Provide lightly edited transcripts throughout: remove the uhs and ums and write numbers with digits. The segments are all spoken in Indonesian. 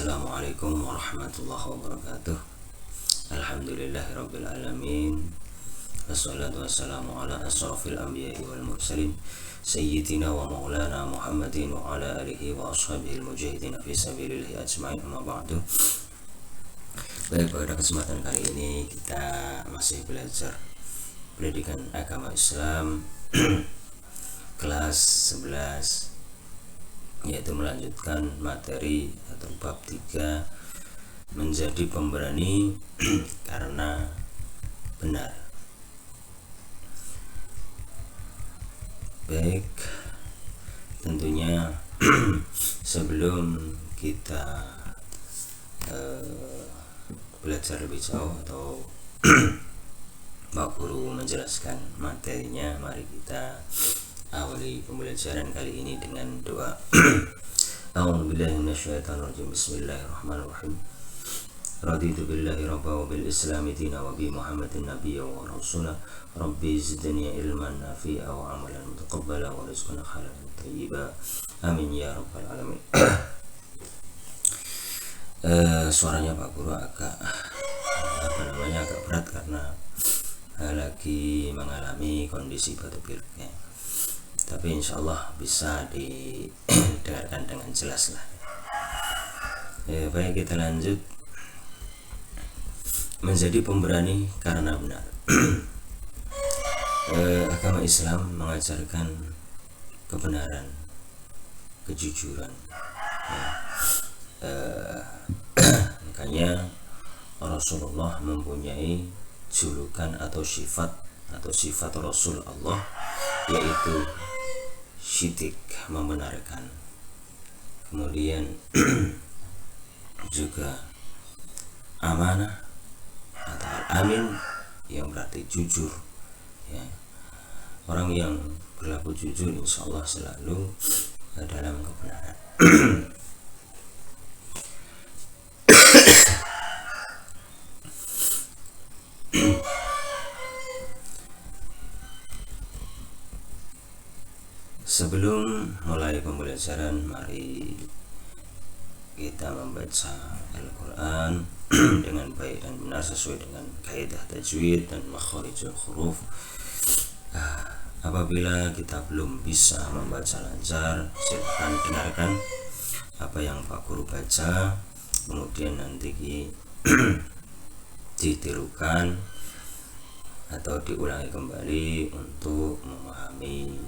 Assalamualaikum warahmatullahi wabarakatuh. Alhamdulillahirabbil alamin. Wassalatu wassalamu ala asrofil anbiya'i wal mursalin sayyidina wa maulana Muhammadin wa ala alihi wa ashabihi mujahidin fi sabilillahi ajma'in, amma ba'du. Baik, pada kesempatan kali ini kita masih belajar pendidikan agama Islam kelas 11, yaitu melanjutkan materi atau bab 3, menjadi pemberani karena benar. Baik, tentunya sebelum kita belajar lebih jauh atau Pak Guru menjelaskan materinya, mari kita awali pembelajaran kali ini dengan doa. A'udzubillahi minasyaitonirrajim. Bismillahirrahmanirrahim. Raditu billahi rabba wa bil islami dina wa bi Muhammadin nabiyya wa rasula. Rabbi zidni ilman nafi'a wa amalan mutaqabbala wa rizqan halalan thayyiba. Amin ya rabbal alamin. Suaranya Pak Guru agak agak berat karena lagi mengalami kondisi batuk pilek, tapi insyaallah bisa didengarkan dengan jelas lah. Baik, kita lanjut. Menjadi pemberani karena benar. Agama Islam mengajarkan kebenaran, kejujuran. Makanya Rasulullah mempunyai julukan atau sifat Rasul Allah, yaitu syidik, membenarkan. Kemudian juga amanah atau al-amin, yang berarti jujur, ya. Orang yang berlaku jujur insyaallah selalu dalam kebenaran. Sebelum mulai pembelajaran, mari kita membaca Al-Quran dengan baik dan benar sesuai dengan kaidah tajwid dan makharijul huruf. Apabila kita belum bisa membaca lancar, silakan dengarkan apa yang Pak Guru baca, kemudian nanti ditirukan atau diulangi kembali untuk memahami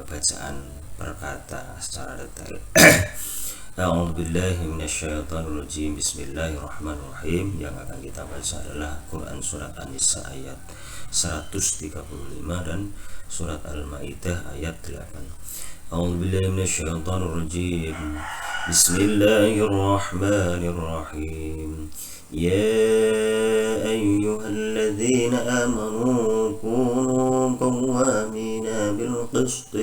bacaan perkata secara detail. A'udzubillahi minasyaitonirrajim. Bismillahirrahmanirrahim. Yang akan kita baca adalah Quran surat An-Nisa ayat 135 dan surat Al-Maidah ayat 8. A'udzubillahi minasyaitonirrajim. Bismillahirrahmanirrahim. يا أيها الذين آمنوا كونوا قوامين بالقسط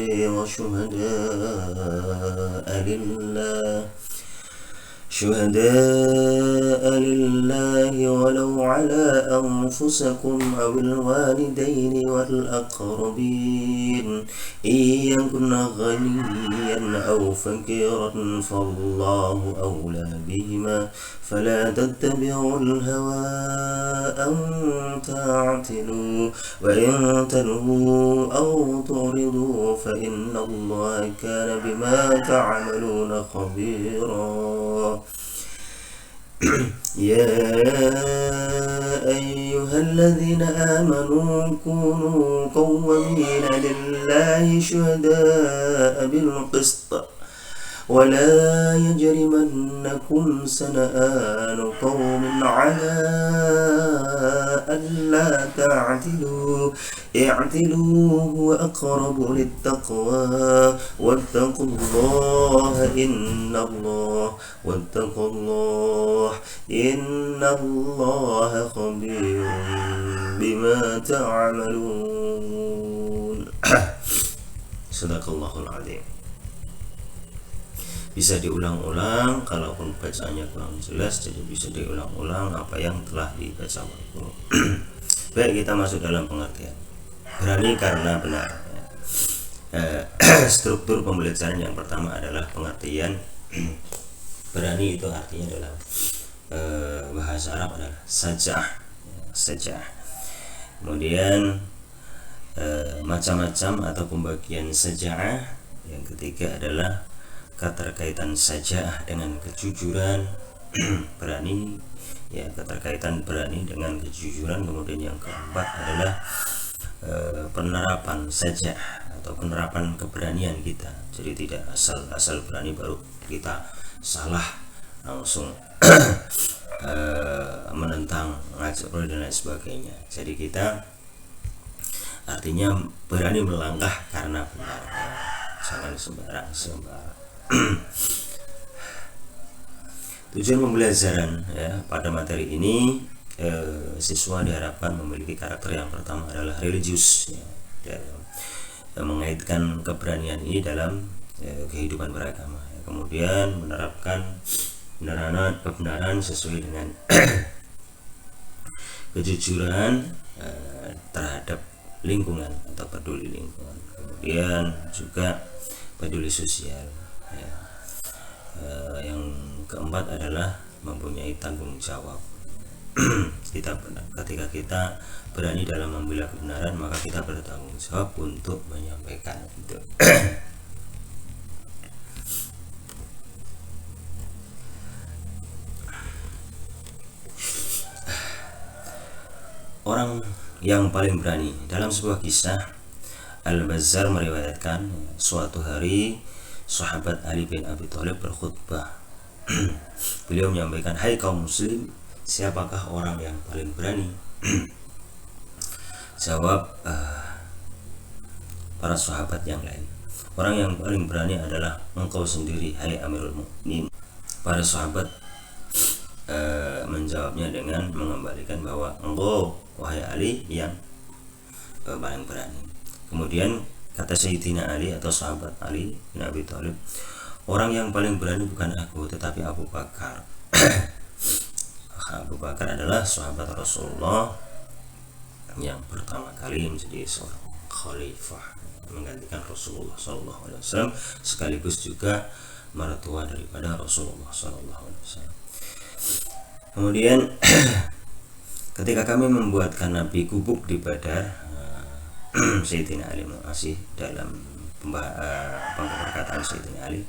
شهداء لله ولو على أنفسكم أو الوالدين والأقربين إن يكن غنيا أو فقيرا فالله أولى بهما فلا تتبعوا الهوى أن تعتلوا وإن تلووا أو تعرضوا فإن الله كان بما تعملون خبيرا. يا أيها الذين آمنوا كونوا قوامين لله شهداء بالقسط ولا يجرمنكم سنآن قوم على ألا تعدلوا اعدلوا هو أقرب للتقوى واتقوا الله إن الله خبير بما تعملون. Sadaqallahul Adzim. Bisa diulang-ulang, kalaupun bacaannya kurang jelas, jadi bisa diulang-ulang apa yang telah dibaca waktu. Baik, kita masuk dalam pengertian berani karena benar. Struktur pembelajaran yang pertama adalah pengertian Berani itu artinya dalam bahasa Arab adalah sajah. Kemudian macam-macam atau pembagian sajah. Yang ketiga adalah keterkaitan sajah dengan kejujuran. Berani ya, keterkaitan berani dengan kejujuran. Kemudian yang keempat adalah penerapan sajah atau penerapan keberanian kita. Jadi tidak asal berani baru kita salah langsung menentang, ngajak dan lain sebagainya. Jadi kita artinya berani melangkah karena benar, jangan sembarang. Tujuan pembelajaran ya pada materi ini, siswa diharapkan memiliki karakter yang pertama adalah religius ya, dan mengaitkan keberanian ini dalam kehidupan beragama. Kemudian menerapkan kebenaran sesuai dengan kejujuran terhadap lingkungan atau peduli lingkungan. Kemudian juga peduli sosial ya. Yang keempat adalah mempunyai tanggung jawab. Ketika kita berani dalam membela kebenaran, maka kita bertanggung jawab untuk menyampaikan itu. Orang yang paling berani dalam sebuah kisah, Al-Bazzar meriwayatkan suatu hari sahabat Ali bin Abi Thalib berkhutbah. Beliau menyampaikan, "Hai kaum muslim, siapakah orang yang paling berani?" Jawab para sahabat yang lain, "Orang yang paling berani adalah engkau sendiri, hai Amirul Mukminin." Para sahabat menjawabnya dengan mengembalikan bahwa engkau, wahai Ali, yang paling berani. Kemudian kata Sayyidina Ali atau sahabat Ali bin Abi Thalib, "Orang yang paling berani bukan aku, tetapi Abu Bakar." Abu Bakar adalah sahabat Rasulullah yang pertama kali menjadi seorang khalifah, menggantikan Rasulullah SAW, sekaligus juga mertua daripada Rasulullah SAW. Kemudian ketika kami membuatkan Nabi gubuk di Badar, Sayyidina Ali masih dalam perkataan Sayyidina Ali,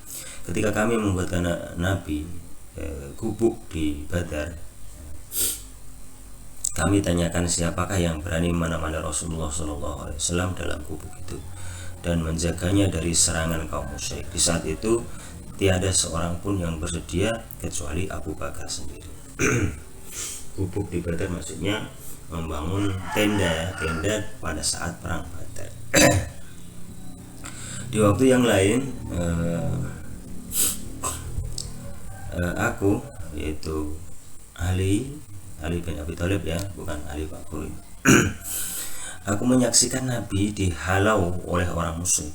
ketika kami membuatkan Nabi gubuk di Badar, kami tanyakan siapakah yang berani menemani Rasulullah SAW dalam gubuk itu dan menjaganya dari serangan kaum musyrik. Di saat itu tiada seorang pun yang bersedia kecuali Abu Bakar sendiri. Gubuk di Badar maksudnya membangun tenda pada saat perang Badar. Di waktu yang lain aku, yaitu Ali bin Abi Thalib ya, bukan Ali Bakur. Aku menyaksikan Nabi dihalau oleh orang musyrik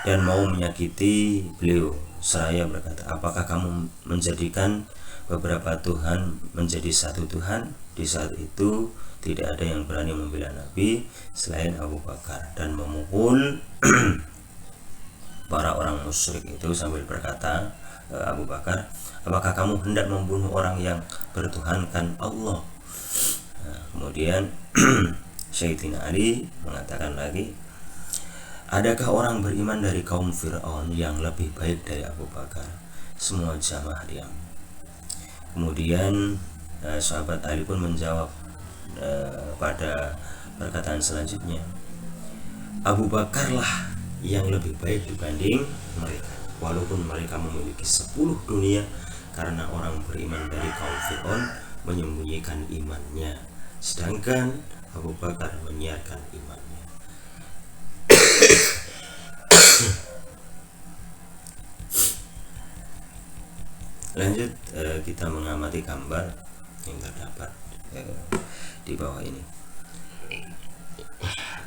dan mau menyakiti beliau. Seraya berkata, "Apakah kamu menjadikan beberapa Tuhan menjadi satu Tuhan?" Di saat itu tidak ada yang berani membela Nabi selain Abu Bakar dan memukul para orang musyrik itu sambil berkata, Abu Bakar, "Apakah kamu hendak membunuh orang yang bertuhankan Allah?" Nah, kemudian Sayyidina Ali mengatakan lagi, "Adakah orang beriman dari kaum Fir'aun yang lebih baik dari Abu Bakar?" Semua jamaah diam. Kemudian sahabat Ali pun menjawab pada perkataan selanjutnya, "Abu Bakarlah yang lebih baik dibanding mereka, walaupun mereka memiliki 10 dunia, karena orang beriman dari kaum Fir'aun menyembunyikan imannya, sedangkan Abu Bakar menyiarkan imannya." Lanjut, kita mengamati gambar yang terdapat di bawah ini.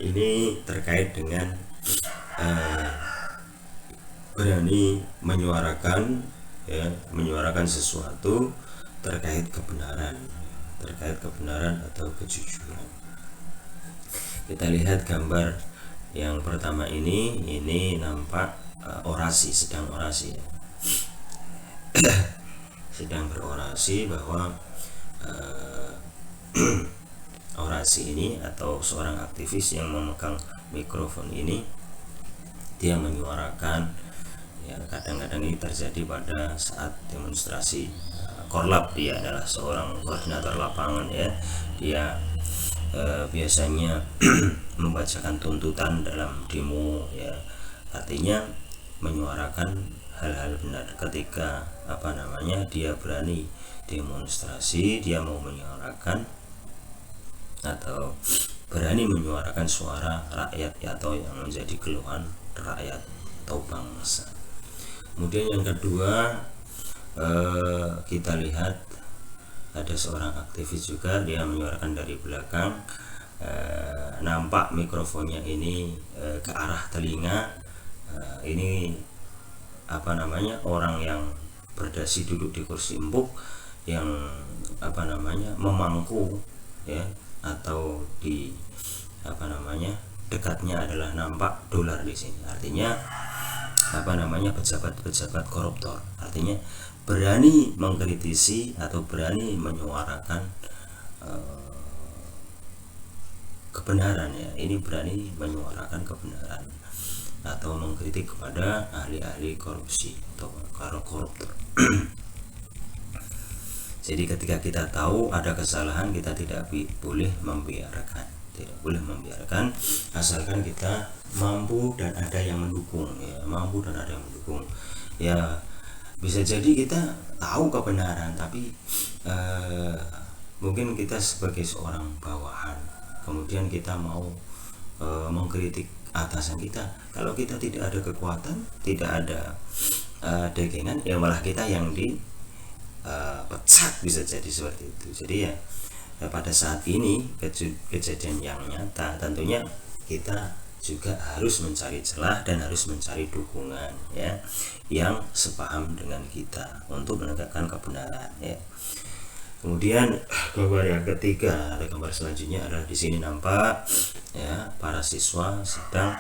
Ini terkait dengan berani menyuarakan sesuatu terkait kebenaran atau kejujuran. Kita lihat gambar yang pertama ini nampak sedang orasi ya. sedang berorasi bahwa orasi ini atau seorang aktivis yang memegang mikrofon ini dia menyuarakan, ya kadang-kadang ini terjadi pada saat demonstrasi korlap. Dia adalah seorang koordinator lapangan, ya dia biasanya membacakan tuntutan dalam demo, ya artinya menyuarakan hal-hal benar. Ketika dia berani demonstrasi, dia mau menyuarakan atau berani menyuarakan suara rakyat atau yang menjadi keluhan rakyat atau bangsa. Kemudian yang kedua, kita lihat ada seorang aktivis juga, dia menyuarakan dari belakang, nampak mikrofonnya ini ke arah telinga. Ini orang yang berdasi duduk di kursi empuk yang memangku, ya, atau di dekatnya adalah nampak dolar di sini. Artinya pejabat-pejabat koruptor. Artinya berani mengkritisi atau berani menyuarakan kebenaran, ya. Ini berani menyuarakan kebenaran atau mengkritik kepada ahli-ahli korupsi atau koruptor. Jadi ketika kita tahu ada kesalahan, kita tidak boleh membiarkan, asalkan kita mampu dan ada yang mendukung, ya bisa jadi kita tahu kebenaran, tapi mungkin kita sebagai seorang bawahan, kemudian kita mau mengkritik atasan kita. Kalau kita tidak ada kekuatan, tidak ada dagangan, ya malah kita yang pecat, bisa jadi seperti itu. Jadi ya pada saat ini kejadian yang nyata, tentunya kita juga harus mencari celah dan harus mencari dukungan, ya, yang sepaham dengan kita untuk menegakkan kebenaran, ya. Kemudian gambar yang ketiga, gambar selanjutnya adalah di sini nampak, ya, para siswa sedang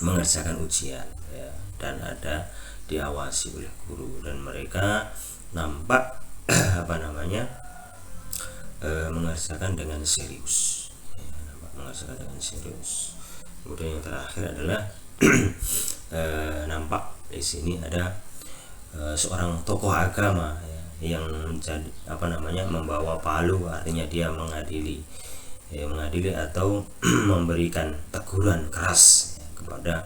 mengerjakan ujian, ya, dan ada diawasi oleh guru, dan mereka nampak mengerjakan dengan serius, Kemudian yang terakhir adalah nampak di sini ada seorang tokoh agama, ya, yang menjadi membawa palu, artinya dia mengadili atau memberikan teguran keras, ya, kepada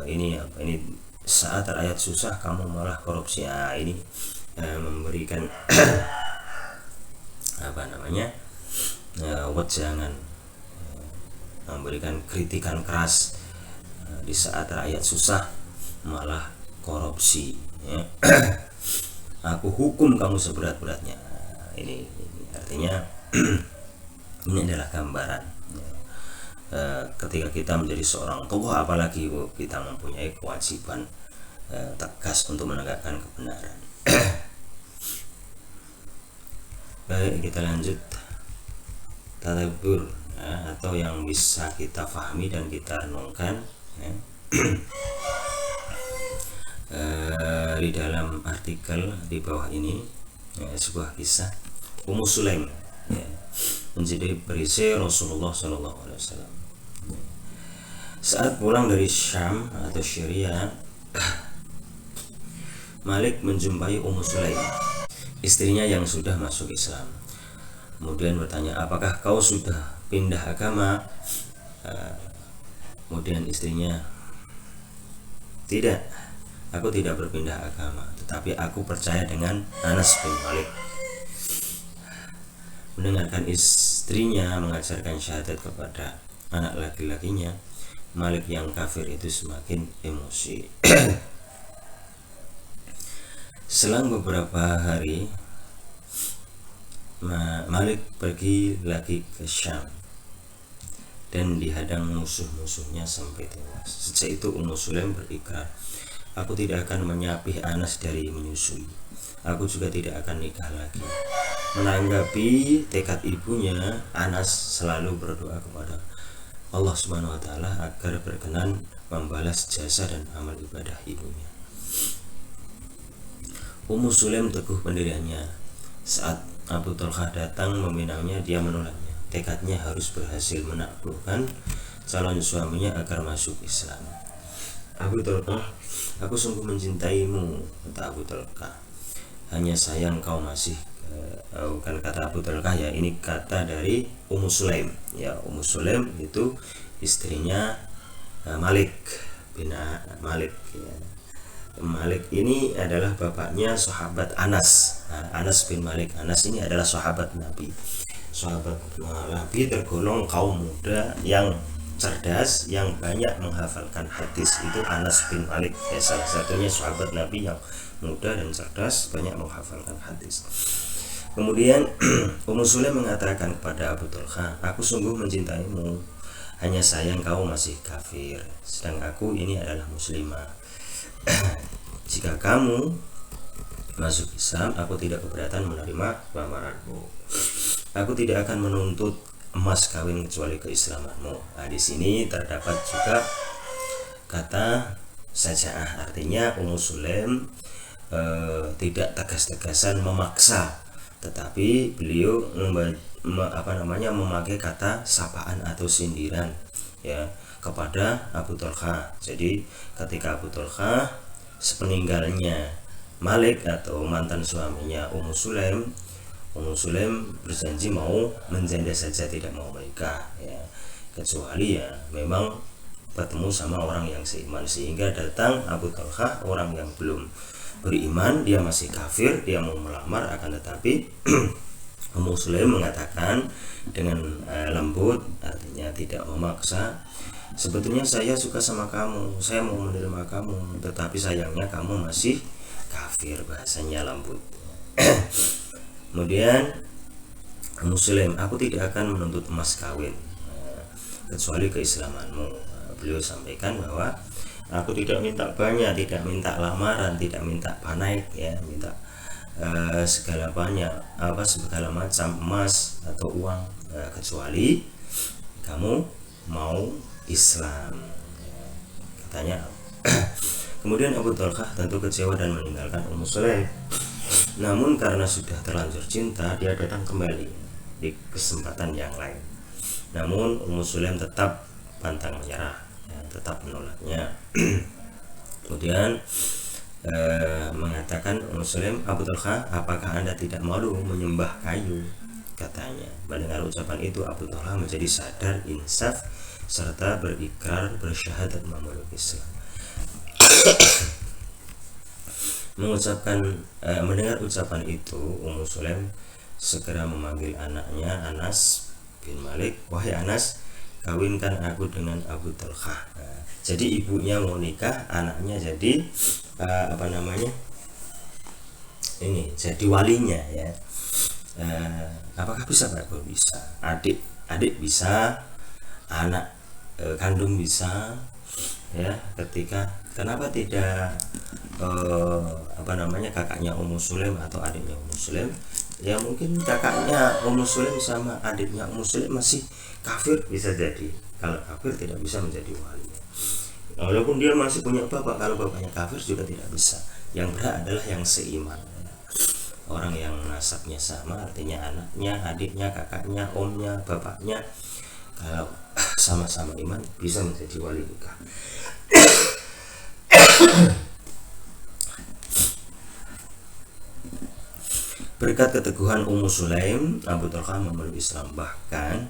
ini saat rakyat susah kamu malah korupsi. Ini memberikan wejangan, memberikan kritikan keras, di saat rakyat susah malah korupsi, ya. Aku hukum kamu seberat-beratnya. Ini artinya ini adalah gambaran, ya. Ketika kita menjadi seorang tokoh, apalagi kita mempunyai kewajiban tegas untuk menegakkan kebenaran. Baik, kita lanjut tadabbur, ya, atau yang bisa kita pahami dan kita renungkan, ya. Di dalam artikel di bawah ini, ya, sebuah kisah Ummu Sulaim, ya, menjadi perisai Rasulullah SAW. Saat pulang dari Syam atau Syria, Malik menjumpai Ummu Sulaim, istrinya yang sudah masuk Islam. Kemudian bertanya, apakah kau sudah pindah agama? Kemudian istrinya, tidak, aku tidak berpindah agama, tetapi aku percaya dengan Anas bin Malik. Mendengarkan istrinya mengajarkan syahadat kepada anak laki-lakinya, Malik yang kafir itu semakin emosi. Selang beberapa hari, Malik pergi lagi ke Syam dan dihadang musuh-musuhnya sampai tewas. Sejak itu Ummu Sulaim berikrar, aku tidak akan menyapih Anas dari menyusui. Aku juga tidak akan nikah lagi. Menanggapi tekad ibunya, Anas selalu berdoa kepada Allah Subhanahu wa Ta'ala agar berkenan membalas jasa dan amal ibadah ibunya. Ummu Sulaim teguh pendiriannya. Saat Abu Talhah datang meminangnya, dia menolaknya. Tekadnya harus berhasil menaklukkan calon suaminya agar masuk Islam. Abu Talhah, aku sungguh mencintaimu, kata Abu Talhah. Hanya sayang kau masih bukan kata Abu Talhah ya, ini kata dari Ummu Sulaim. Ya, Ummu Sulaim itu istrinya Malik bin Malik ya. Malik ini adalah bapaknya sahabat Anas. Anas bin Malik. Anas ini adalah sahabat Nabi. Sahabat Nabi tergolong kaum muda yang cerdas, yang banyak menghafalkan hadis. Itu Anas bin Malik ya, salah satunya sahabat Nabi yang muda dan cerdas, banyak menghafalkan hadis. Kemudian Ummu Sulaim mengatakan kepada Abu Talhah, aku sungguh mencintaimu, hanya sayang kau masih kafir, sedang aku ini adalah muslimah. Jika kamu masuk Islam, aku tidak keberatan menerima lamaranmu. Aku tidak akan menuntut emas kawin kecuali keislamanmu. Nah, di sini terdapat juga kata saja'ah, artinya Ummu Sulaim tidak tegas-tegasan memaksa, tetapi beliau memakai kata sapaan atau sindiran ya kepada Abu Talhah. Jadi ketika Abu Talhah sepeninggalnya Malik atau mantan suaminya Ummu Sulaim berjanji mau menjanda saja, tidak mau menikah ya, kecuali ya memang bertemu sama orang yang seiman. Sehingga datang Abu Talhah, orang yang belum beriman, dia masih kafir, dia mau melamar, akan tetapi Ummu Sulaim mengatakan dengan lembut, artinya tidak memaksa, sebetulnya saya suka sama kamu, saya mau menerima kamu, tetapi sayangnya kamu masih kafir, bahasanya lembut. Kemudian Ummu Sulaim, aku tidak akan menuntut emas kawin kecuali keislamanmu. Beliau sampaikan bahwa aku tidak minta banyak, tidak minta lamaran, tidak minta panaik ya, minta segala banyak segala macam emas atau uang, kecuali kamu mau Islam katanya. Kemudian Abu Talhah tentu kecewa dan meninggalkan Ummu Sulaim. Namun karena sudah terlanjur cinta, dia datang kembali di kesempatan yang lain. Namun Ummu Sulaim tetap pantang menyerah ya, tetap menolaknya. Kemudian mengatakan Ummu Sulaim, Abu Talhah, apakah anda tidak malu menyembah kayu? Katanya. Mendengar ucapan itu, Abu Talhah menjadi sadar, insaf, serta berikrar bersyahadat memeluk Islam. Mendengar ucapan itu, Ummu Sulaim segera memanggil anaknya Anas bin Malik. Wahai Anas, kawinkan aku dengan Abu Talhah. Jadi ibunya mau nikah, anaknya jadi ini jadi walinya ya. Apakah bisa Pak? Bisa. Adik bisa, anak kandung bisa ya. Kenapa tidak kakaknya Ummu Sulaim atau adiknya Ummu Sulaim? Ya mungkin kakaknya Ummu Sulaim sama adiknya Ummu Sulaim masih kafir, bisa jadi. Kalau kafir tidak bisa menjadi wali. Walaupun dia masih punya bapak, kalau bapaknya kafir juga tidak bisa. Yang berhak adalah yang seiman, orang yang nasabnya sama, artinya anaknya, adiknya, kakaknya, omnya, bapaknya, kalau sama-sama iman bisa menjadi wali nikah. Berkat keteguhan Ummu Sulaim, Abu Talhah memeluk Islam, bahkan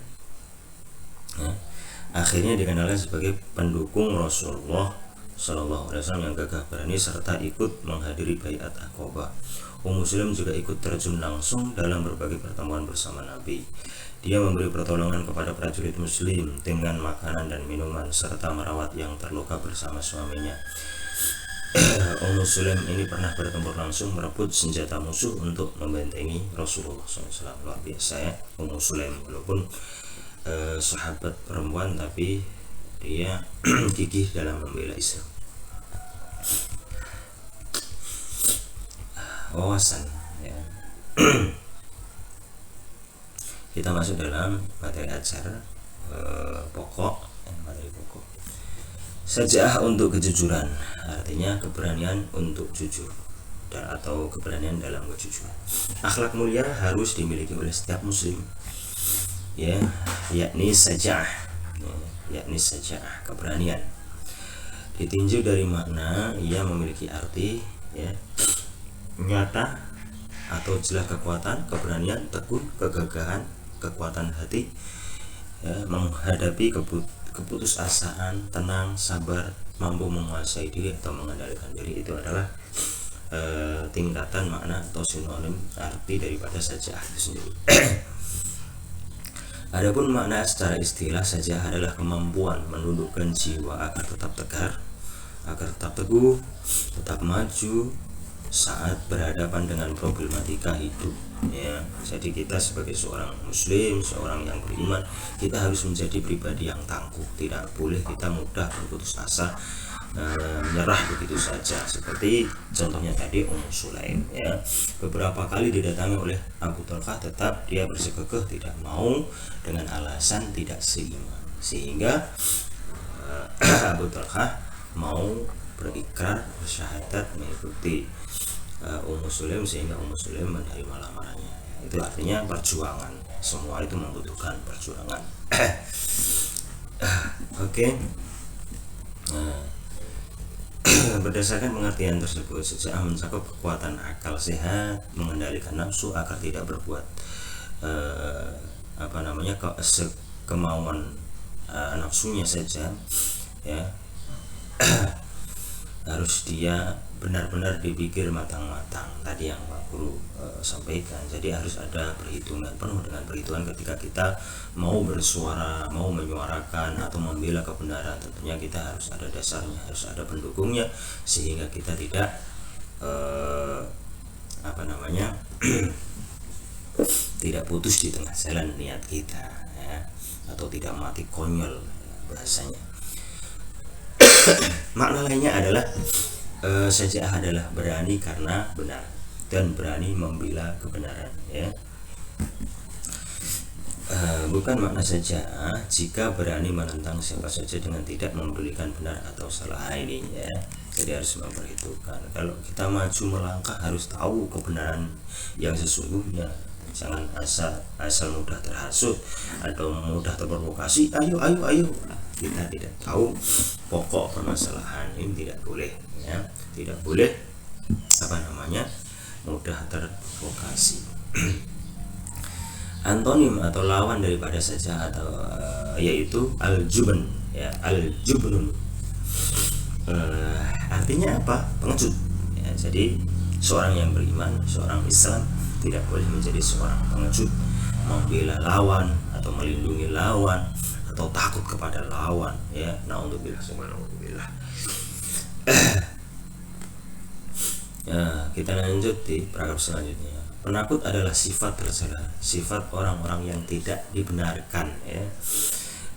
akhirnya dikenalkan sebagai pendukung Rasulullah SAW yang gagah berani serta ikut menghadiri baiat Aqabah. Ummu Sulaim juga ikut terjun langsung dalam berbagai pertemuan bersama Nabi. Dia memberi pertolongan kepada prajurit Muslim dengan makanan dan minuman serta merawat yang terluka bersama suaminya. Ummu Sulaim ini pernah bertempur langsung merebut senjata musuh untuk membentengi Rasulullah SAW. Luar biasa ya Ummu Sulaim, walaupun sahabat perempuan tapi dia gigih dalam membela Islam. Wawasan ya. Kita masuk dalam materi ajar pokok. Saja'ah untuk kejujuran, artinya keberanian untuk jujur. atau keberanian dalam kejujuran. Akhlak mulia harus dimiliki oleh setiap muslim, ya, yakni saja'ah, keberanian. Ditinjau dari makna, ia memiliki arti, ya, nyata atau jelas kekuatan, keberanian, tekun, kegagahan, kekuatan hati, ya, menghadapi keputusasaan, tenang, sabar, mampu menguasai diri atau mengendalikan diri. Itu adalah tingkatan makna atau sinonim arti daripada saja'ah itu sendiri. Adapun makna secara istilah saja'ah adalah kemampuan menundukkan jiwa agar tetap tegar, agar tetap teguh, tetap maju saat berhadapan dengan problematika hidup, ya. Jadi kita sebagai seorang muslim, seorang yang beriman, kita harus menjadi pribadi yang tangguh. Tidak boleh kita mudah berputus asa, menyerah begitu saja. Seperti contohnya tadi Sulaim, ya, beberapa kali didatangi oleh Abu Talhah, tetap dia bersikukuh tidak mau dengan alasan tidak seiman, sehingga Abu Talhah mau berikrar bersyahadat mengikuti Sulaim, sehingga Sulaim menerima lamarannya. Itu artinya perjuangan, semua itu membutuhkan perjuangan. Oke. Berdasarkan pengertian tersebut, saja'ah mencakup kekuatan akal sehat, mengendalikan nafsu agar tidak berbuat kemauan nafsunya saja, ya. Harus dia benar-benar dipikir matang-matang, tadi yang Pak Guru sampaikan. Jadi harus ada perhitungan, penuh dengan perhitungan ketika kita mau bersuara, mau menyuarakan atau membela kebenaran. Tentunya kita harus ada dasarnya, harus ada pendukungnya, sehingga kita tidak tidak putus di tengah jalan niat kita, ya, atau tidak mati konyol, bahasanya. Makna lainnya adalah saja'ah adalah berani karena benar dan berani membela kebenaran, ya. Bukan makna saja'ah jika berani menentang siapa saja dengan tidak memedulikan benar atau salah ini, ya. Jadi harus memperhitungkan. Kalau kita maju melangkah harus tahu kebenaran yang sesungguhnya. Jangan asal mudah terhasut atau mudah terprovokasi, ayo. Kita tidak tahu pokok permasalahan, ini tidak boleh, ya. Tidak boleh mudah terprovokasi. Antonim atau lawan daripada saja'ah atau yaitu al-jubn, ya, al-jubnun. Artinya apa? Pengecut, ya. Jadi seorang yang beriman, seorang Islam tidak boleh menjadi seorang pengecut, membela lawan atau melindungi lawan atau takut kepada lawan, ya. Naudzubillah, subhanallah. Kita lanjut di paragraf selanjutnya. Penakut adalah sifat tercela, sifat orang-orang yang tidak dibenarkan, ya,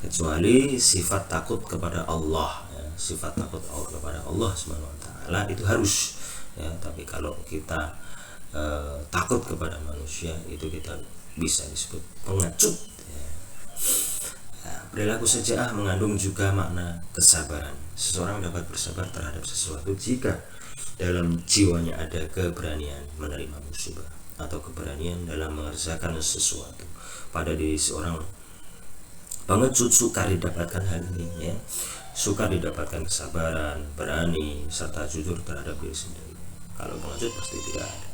kecuali sifat takut kepada Allah, ya. Sifat takut kepada Allah Subhanahu wa taala itu harus, ya. Tapi kalau kita takut kepada manusia, itu kita bisa disebut pengecut, ya. Perilaku saja'ah mengandung juga makna kesabaran. Seseorang dapat bersabar terhadap sesuatu jika dalam jiwanya ada keberanian menerima musibah atau keberanian dalam mengerjakan sesuatu. Pada diri seorang pengecut sukar didapatkan hal ini, ya. Sukar didapatkan kesabaran, berani, serta jujur terhadap diri sendiri. Kalau pengecut pasti tidak ada.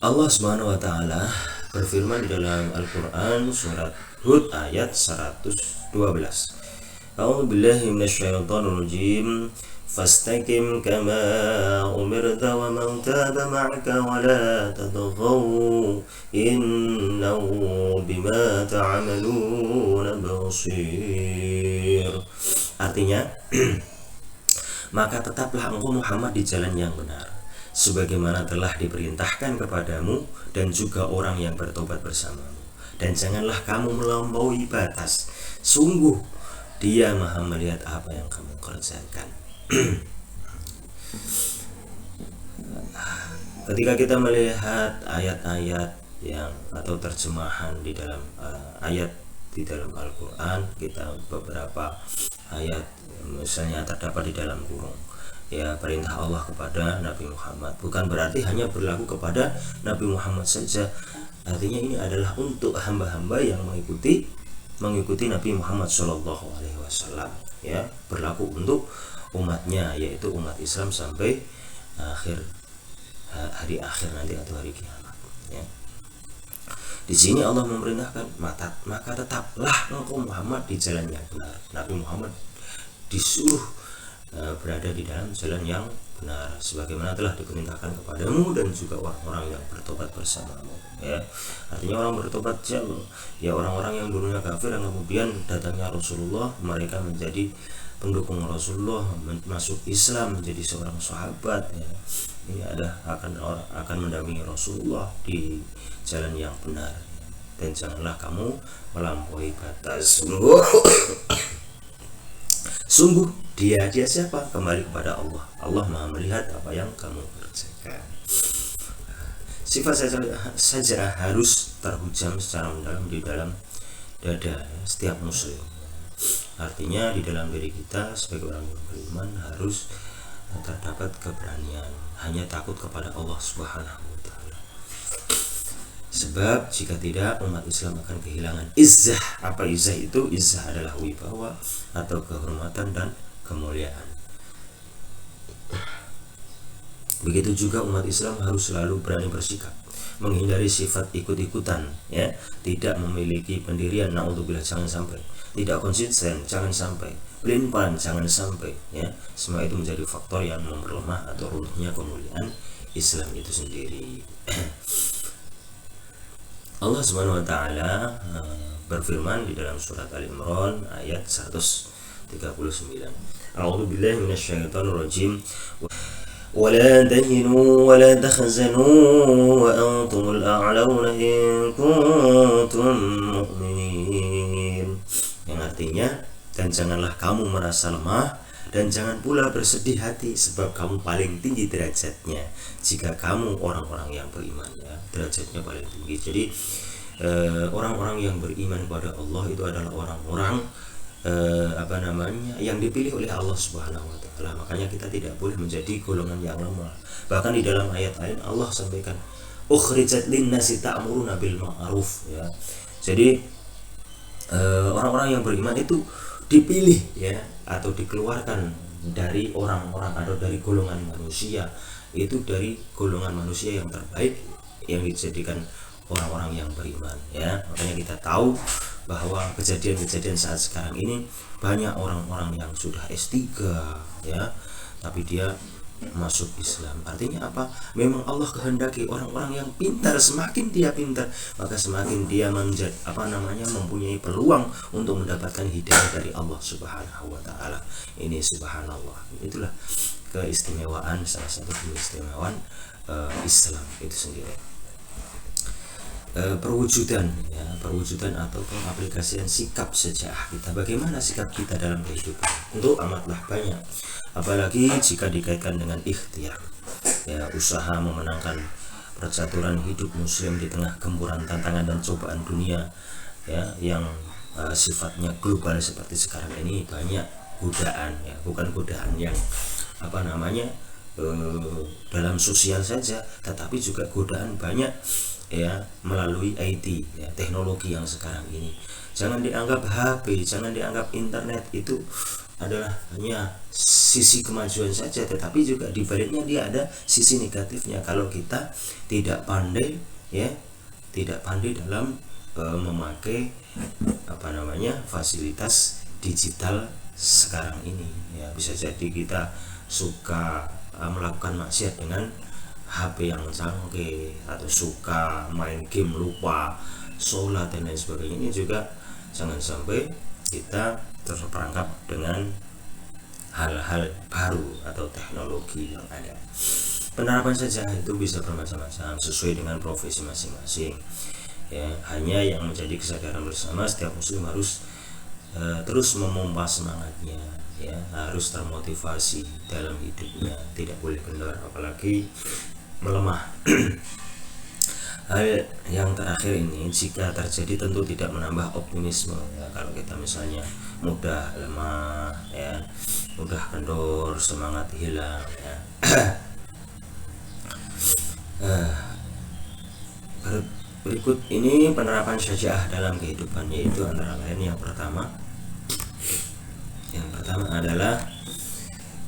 Allah Subhanahu wa taala berfirman di dalam Al-Qur'an surat Hud ayat 112. A'udzu billahi minasyaitonir rajim. Fastaqim kama umirta wa man taba ma'aka wa la tadghaw innahu bima ta'maluna basir. Artinya, maka tetaplah engkau Muhammad di jalan yang benar, sebagaimana telah diperintahkan kepadamu dan juga orang yang bertobat bersamamu, dan janganlah kamu melampaui batas. Sungguh Dia Maha melihat apa yang kamu kerjakan. Ketika kita melihat ayat-ayat yang atau terjemahan di dalam ayat di dalam Al-Quran, kita beberapa ayat misalnya terdapat di dalam kurung, ya perintah Allah kepada Nabi Muhammad. Bukan berarti hanya berlaku kepada Nabi Muhammad saja. Artinya ini adalah untuk hamba-hamba yang mengikuti Nabi Muhammad Shallallahu Alaihi Wasallam, ya, berlaku untuk umatnya, yaitu umat Islam sampai hari akhir nanti atau hari kiamat, ya. Di sini Allah memerintahkan, maka tetaplah engkau Muhammad di jalan yang benar. Nabi Muhammad disuruh berada di dalam jalan yang benar, sebagaimana telah diperintahkan kepadamu dan juga orang-orang yang bertobat bersamamu, ya. Artinya orang bertobat siapa? Ya orang-orang yang dulunya kafir dan kemudian datangnya Rasulullah, mereka menjadi pendukung Rasulullah, masuk Islam, menjadi seorang sahabat, ya. Ini akan mendampingi Rasulullah di jalan yang benar, ya. Dan janganlah kamu melampaui batas. Sungguh dia siapa? Kembali kepada Allah. Allah Maha melihat apa yang kamu kerjakan. Sifat saja harus terhujam secara mendalam di dalam dada, ya, setiap muslim. Artinya di dalam diri kita sebagai orang yang beriman harus terdapat keberanian, hanya takut kepada Allah Subhanahu wa taala. Sebab jika tidak, umat Islam akan kehilangan izzah. Apa izzah itu? Izzah adalah wibawa atau kehormatan dan kemuliaan. Begitu juga umat Islam harus selalu berani bersikap, menghindari sifat ikut-ikutan, ya, tidak memiliki pendirian, naudzubillah, jangan sampai, tidak konsisten, jangan sampai, pelin-pelan, jangan sampai, ya. Semua itu menjadi faktor yang memperlemah atau runtuhnya kemuliaan Islam itu sendiri. Allah Subhanahu wa taala berfirman di dalam surat Al-Imran ayat 139. A'udzubillahi minasyaitonir rajim. ولا تهنوا ولا تحزنوا وأنتم الأعلون إن كنتم مؤمنين. Yang artinya, dan janganlah kamu merasa lemah dan jangan pula bersedih hati, sebab kamu paling tinggi derajatnya jika kamu orang-orang yang beriman, ya, derajatnya paling tinggi. Jadi orang-orang yang beriman kepada Allah itu adalah orang-orang yang dipilih oleh Allah Subhanahu wa taala. Makanya kita tidak boleh menjadi golongan yang lemah. Bahkan di dalam ayat lain Allah sampaikan, ukhrijat linnasi ta'muruna bil ma'ruf, ya. Jadi orang-orang yang beriman itu dipilih, ya, atau dikeluarkan dari orang-orang atau dari golongan manusia, itu dari golongan manusia yang terbaik yang dijadikan orang-orang yang beriman, ya. Makanya kita tahu bahwa kejadian-kejadian saat sekarang ini banyak orang-orang yang sudah S3, ya, tapi dia masuk Islam. Artinya apa? Memang Allah kehendaki orang-orang yang pintar, semakin dia pintar maka semakin dia mempunyai peluang untuk mendapatkan hidayah dari Allah Subhanahu wa taala. Ini subhanallah. Itulah keistimewaan, salah satu keistimewaan Islam itu sendiri. Perwujudan atau pengaplikasian sikap sejarah kita. Bagaimana sikap kita dalam kehidupan? Tentu amatlah banyak, apalagi jika dikaitkan dengan ikhtiar, ya, usaha memenangkan percaturan hidup muslim di tengah gempuran tantangan dan cobaan dunia, ya, yang sifatnya global seperti sekarang ini. Banyak godaan, ya, bukan godaan yang dalam sosial saja, tetapi juga godaan banyak, ya, melalui IT, ya, teknologi yang sekarang ini. Jangan dianggap HP, jangan dianggap internet itu adalah hanya sisi kemajuan saja, tetapi juga di baliknya dia ada sisi negatifnya kalau kita tidak pandai, ya, tidak pandai dalam memakai fasilitas digital sekarang ini, ya. Bisa jadi kita suka melakukan maksiat dengan HP yang canggih, atau suka main game lupa sholat dan lain sebagainya. Ini juga jangan sampai kita terperangkap dengan hal-hal baru atau teknologi yang ada. Penerapan saja itu bisa bermacam-macam sesuai dengan profesi masing-masing, ya. Hanya yang menjadi kesadaran bersama, setiap muslim harus terus memompa semangatnya, ya, harus termotivasi dalam hidupnya, tidak boleh kendor apalagi melemah. Hal yang terakhir ini jika terjadi tentu tidak menambah optimisme, ya. Kalau kita misalnya mudah lemah, ya, udah kendor, semangat hilang ya. Berikut ini penerapan syaja'ah dalam kehidupan, yaitu antara lain yang pertama adalah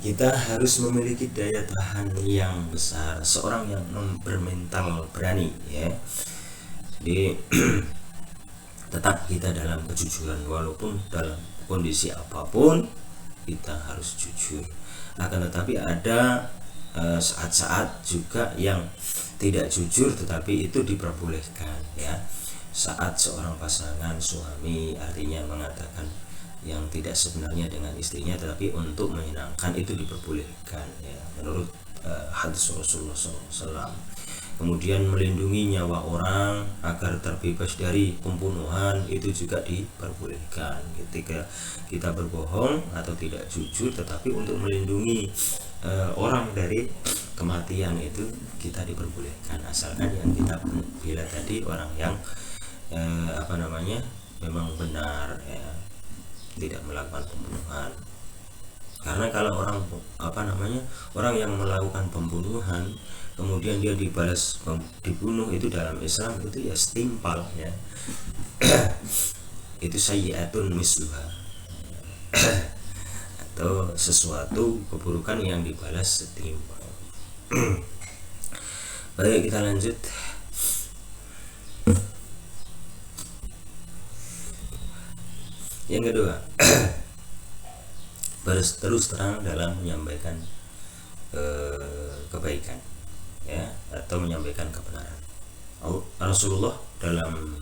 kita harus memiliki daya tahan yang besar, seorang yang bermental berani ya. Jadi tetap kita dalam kejujuran, walaupun dalam kondisi apapun kita harus jujur. Akan tetapi ada saat-saat juga yang tidak jujur tetapi itu diperbolehkan ya. Saat seorang pasangan suami artinya mengatakan yang tidak sebenarnya dengan istrinya tetapi untuk menyenangkan, itu diperbolehkan ya menurut hadis Rasulullah SAW. Kemudian melindungi nyawa orang agar terbebas dari pembunuhan, itu juga diperbolehkan. Ketika kita berbohong atau tidak jujur tetapi untuk melindungi orang dari kematian, itu kita diperbolehkan, asalkan yang kita bila tadi orang yang memang benar ya, tidak melakukan pembunuhan. Karena kalau orang yang melakukan pembunuhan kemudian dia dibunuh, itu dalam Islam itu ya setimpal ya. Itu sayyi'atun misluha atau sesuatu keburukan yang dibalas setimpal. Baik, kita lanjut. Yang kedua, terus terang dalam menyampaikan kebaikan ya, atau menyampaikan kebenaran. Rasulullah dalam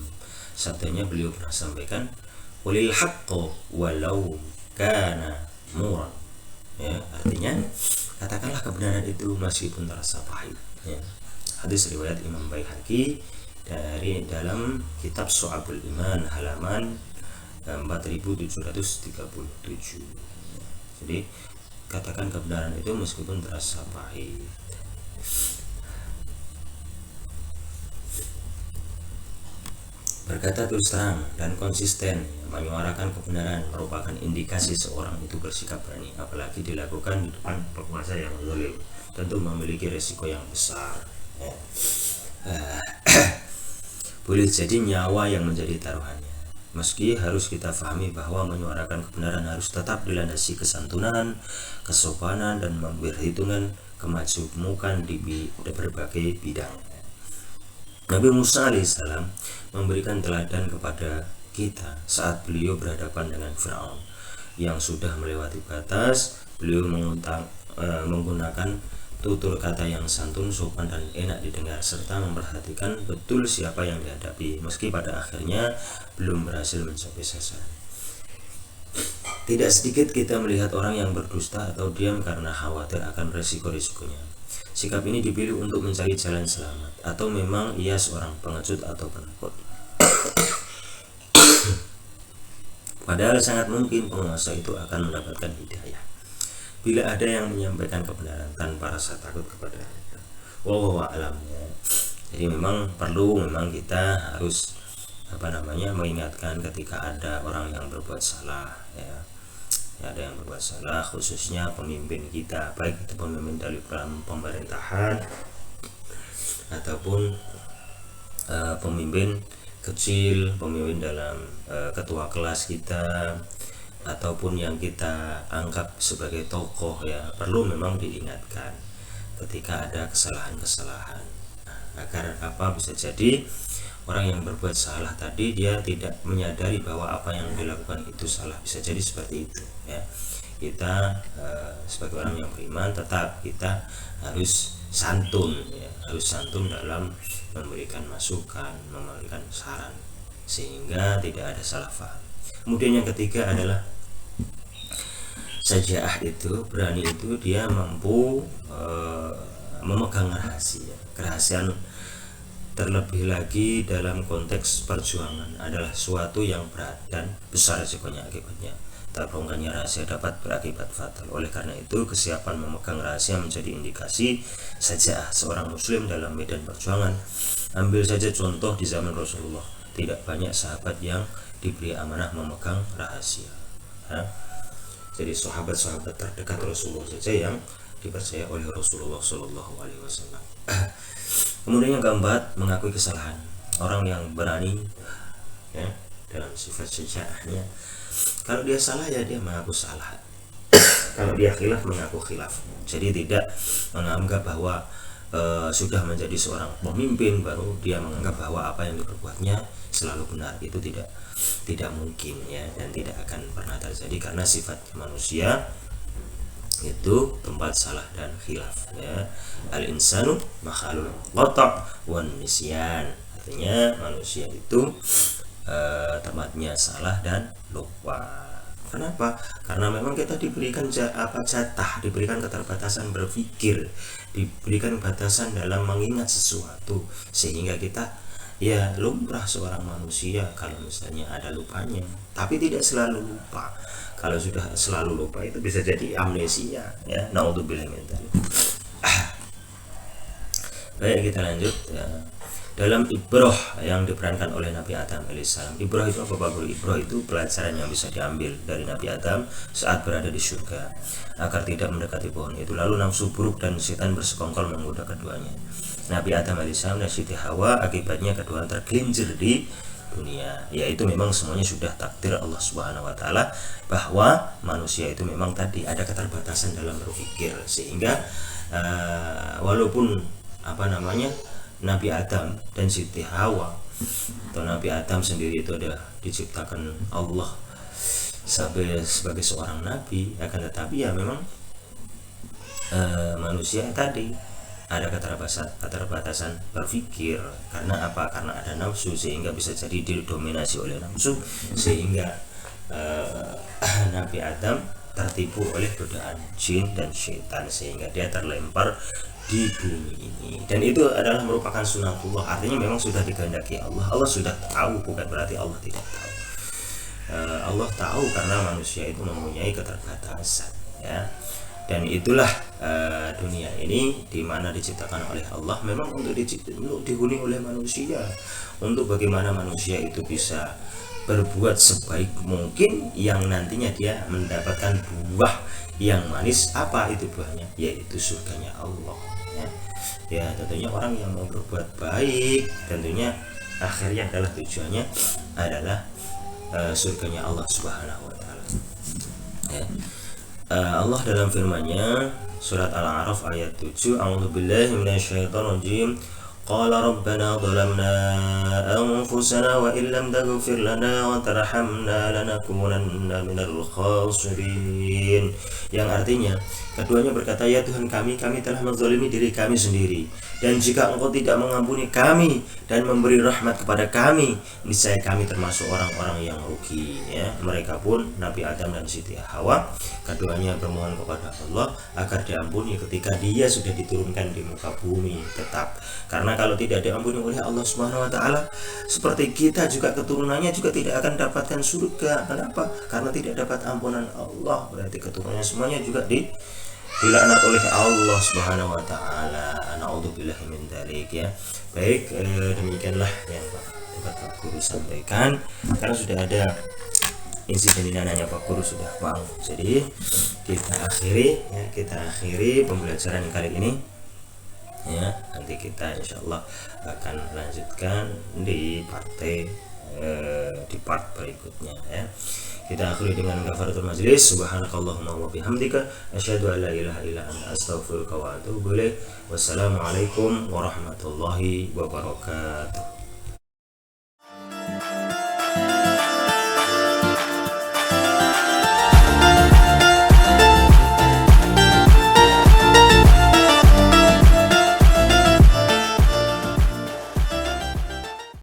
sabdanya beliau pernah sampaikan, "Qulil haqqo walau kana muran." Ya, artinya katakanlah kebenaran itu meskipun terasa pahit ya. Hadis riwayat Imam Baihaqi dari dalam kitab Syu'abul Iman halaman 4737. Jadi katakan kebenaran itu meskipun terasa pahit. Berkata terus terang dan konsisten menyuarakan kebenaran merupakan indikasi seorang itu bersikap berani, apalagi dilakukan di depan penguasa yang zalim, tentu memiliki resiko yang besar ya. Boleh jadi nyawa yang menjadi taruhannya. Meski harus kita pahami bahwa menyuarakan kebenaran harus tetap dilandasi kesantunan, kesopanan, dan memperhitungkan kemajemukan di berbagai bidang. Nabi Musa alaihissalam memberikan teladan kepada kita saat beliau berhadapan dengan Firaun yang sudah melewati batas. Beliau menggunakan tutur kata yang santun, sopan, dan enak didengar, serta memperhatikan betul siapa yang dihadapi, meski pada akhirnya belum berhasil mencapai sasaran. Tidak sedikit kita melihat orang yang berdusta atau diam karena khawatir akan resiko-risikonya. Sikap ini dipilih untuk mencari jalan selamat, atau memang ia seorang pengecut atau penakut. Padahal sangat mungkin penguasa itu akan mendapatkan hidayah bila ada yang menyampaikan kebenaran tanpa rasa takut kepada mereka. Wallahu a'lam ya. Jadi memang kita harus mengingatkan ketika ada orang yang berbuat salah ya. Ada yang berbuat salah, khususnya pemimpin kita, baik itu pemimpin dari pemerintahan ataupun pemimpin kecil, pemimpin dalam ketua kelas kita, ataupun yang kita anggap sebagai tokoh ya, perlu memang diingatkan ketika ada kesalahan-kesalahan. Agar bisa jadi orang yang berbuat salah tadi dia tidak menyadari bahwa apa yang dilakukan itu salah, bisa jadi seperti itu ya. Kita sebagai orang yang beriman tetap kita harus santun ya, harus santun dalam memberikan masukan, memberikan saran sehingga tidak ada salah paham. Kemudian yang ketiga adalah Syaja'ah itu, berani itu dia mampu memegang rahasia. Kerahasiaan terlebih lagi dalam konteks perjuangan adalah suatu yang berat dan besar resikonya akibatnya. Terbongkarnya rahasia dapat berakibat fatal. Oleh karena itu, kesiapan memegang rahasia menjadi indikasi Syaja'ah seorang muslim dalam medan perjuangan. Ambil saja contoh di zaman Rasulullah, tidak banyak sahabat yang diberi amanah memegang rahasia. Jadi sahabat-sahabat terdekat Rasulullah saja yang dipercaya oleh Rasulullah Shallallahu Alaihi Wasallam. Kemudian yang keempat, mengakui kesalahan. Orang yang berani, ya, dalam sifat syaja'ahnya, kalau dia salah ya dia mengaku salah. Kalau dia khilaf, mengaku khilaf. Jadi tidak menganggap bahwa sudah menjadi seorang pemimpin baru dia menganggap bahwa apa yang diperbuatnya selalu benar. Itu tidak mungkin, ya, dan tidak akan pernah terjadi, karena sifat manusia itu tempat salah dan khilaf, ya. Al insanu makhlul khata' wan nisyan. Artinya manusia itu tempatnya salah dan lupa. Kenapa? Karena memang kita diberikan jatah, diberikan keterbatasan berpikir, diberikan batasan dalam mengingat sesuatu, sehingga kita, ya, lumrah seorang manusia kalau misalnya ada lupanya, tapi tidak selalu lupa. Kalau sudah selalu lupa itu bisa jadi amnesia, ya. Naudzubillah min dzalik. Baik, kita lanjut, ya. Dalam ibrah yang diperankan oleh Nabi Adam alaihissalam. Ibrah itu apa, Pak Guru? Ibrah itu pelajaran yang bisa diambil dari Nabi Adam saat berada di surga, agar tidak mendekati pohon itu. Lalu nafsu buruk dan setan bersekongkol menggoda keduanya. Nabi Adam alaihissalam dan Siti Hawa, akibatnya kedua tergelincir di dunia. Yaitu memang semuanya sudah takdir Allah Subhanahu wa taala, bahwa manusia itu memang tadi ada keterbatasan dalam berpikir, sehingga walaupun Nabi Adam dan Siti Hawa, atau Nabi Adam sendiri itu adalah diciptakan Allah sebagai seorang nabi, akan tetapi ya memang manusia tadi ada keterbatasan berpikir. Karena apa? Karena ada nafsu, sehingga bisa jadi didominasi oleh nafsu, sehingga Nabi Adam tertipu oleh godaan jin dan syaitan, sehingga dia terlempar di bumi ini. Dan itu adalah merupakan sunatullah. Artinya memang sudah dikehendaki Allah. Allah sudah tahu, bukan berarti Allah tidak tahu. Allah tahu karena manusia itu mempunyai keterbatasan, ya. Dan itulah dunia ini di mana diciptakan oleh Allah memang untuk dihuni oleh manusia, untuk bagaimana manusia itu bisa berbuat sebaik mungkin yang nantinya dia mendapatkan buah yang manis. Apa itu buahnya? Yaitu surganya Allah, ya. Ya, tentunya orang yang mau berbuat baik, tentunya akhirnya adalah tujuannya adalah surganya Allah Subhanahu wa taala, ya. Allah dalam firman-Nya surat Al-A'raf ayat 7, A'udzubillahi minasyaitonirrajim. Qala rabbana dhalamna anfusana wa illam taghfir lana wa tarhamna lanakunanna minal khasirin. Yang artinya, keduanya berkata, ya Tuhan kami telah menzalimi diri kami sendiri, dan jika Engkau tidak mengampuni kami dan memberi rahmat kepada kami, niscaya kami termasuk orang-orang yang rugi, ya. Mereka pun, Nabi Adam dan Siti Hawa, keduanya bermohon kepada Allah agar diampuni ketika dia sudah diturunkan di muka bumi tetap. Karena kalau tidak diampuni oleh Allah Subhanahu wa taala, seperti kita juga keturunannya juga tidak akan dapatkan surga. Kenapa? Karena tidak dapat ampunan Allah. Berarti keturunannya semuanya juga dilaknat oleh Allah Subhanahu wa taala. Naudzubillah min dzalik, ya. Baik, demikianlah yang Pak Guru sampaikan. Karena sudah ada insiden nanya Pak Guru sudah paham. Jadi kita akhiri pembelajaran kali ini, ya. Nanti kita insyaallah akan lanjutkan di part berikutnya, ya. Kita akhiri dengan kafaratul majlis. Subhanakallahumma wa bihamdika asyhadu an la ilaha illa anta astaghfiruka wa atubu ilaik. Wassalamualaikum warahmatullahi wabarakatuh.